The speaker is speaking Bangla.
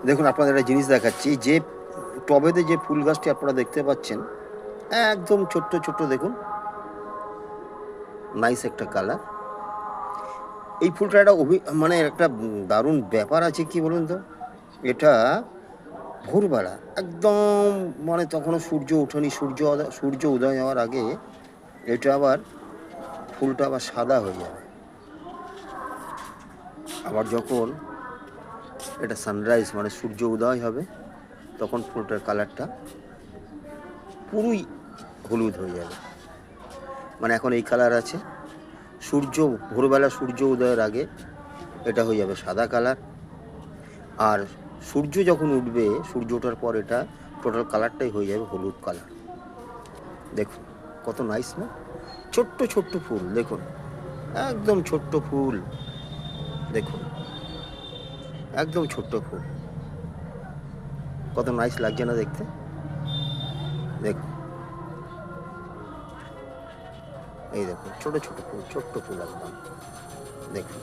দেখুন আপনাদের একটা জিনিস দেখাচ্ছি, যে টবেতে যে ফুল গাছটি আপনারা দেখতে পাচ্ছেন, একদম ছোট্ট ছোট্ট, দেখুন নাইস একটা কালার। এই ফুলটা একটা মানে একটা দারুণ ব্যাপার আছে, কি বলুন তো। এটা ভোরবেলা একদম, মানে তখনও সূর্য ওঠেনি, সূর্য উদয় হওয়ার আগে এটা আবার ফুলটা আবার সাদা হয়ে যাবে। আবার যখন এটা সানরাইজ মানে সূর্য উদয় হবে, তখন ফুলটার কালারটা পুরোই হলুদ হয়ে যাবে। মানে এখন এই কালার আছে, ভোরবেলা সূর্য উদয়ের আগে এটা হয়ে যাবে সাদা কালার। আর সূর্য যখন উঠবে, সূর্য ওঠার পর এটা টোটাল কালারটাই হয়ে যাবে হলুদ কালার। দেখুন কত নাইস না, ছোট্ট ছোট্ট ফুল, দেখুন একদম ছোট্ট ফুল, দেখুন একদম ছোট্ট ফুল, কত নাইস লাগছে না দেখতে। দেখুন এই দেখুন ছোট ছোট ফুল, ছোট্ট ফুল একদম, দেখুন।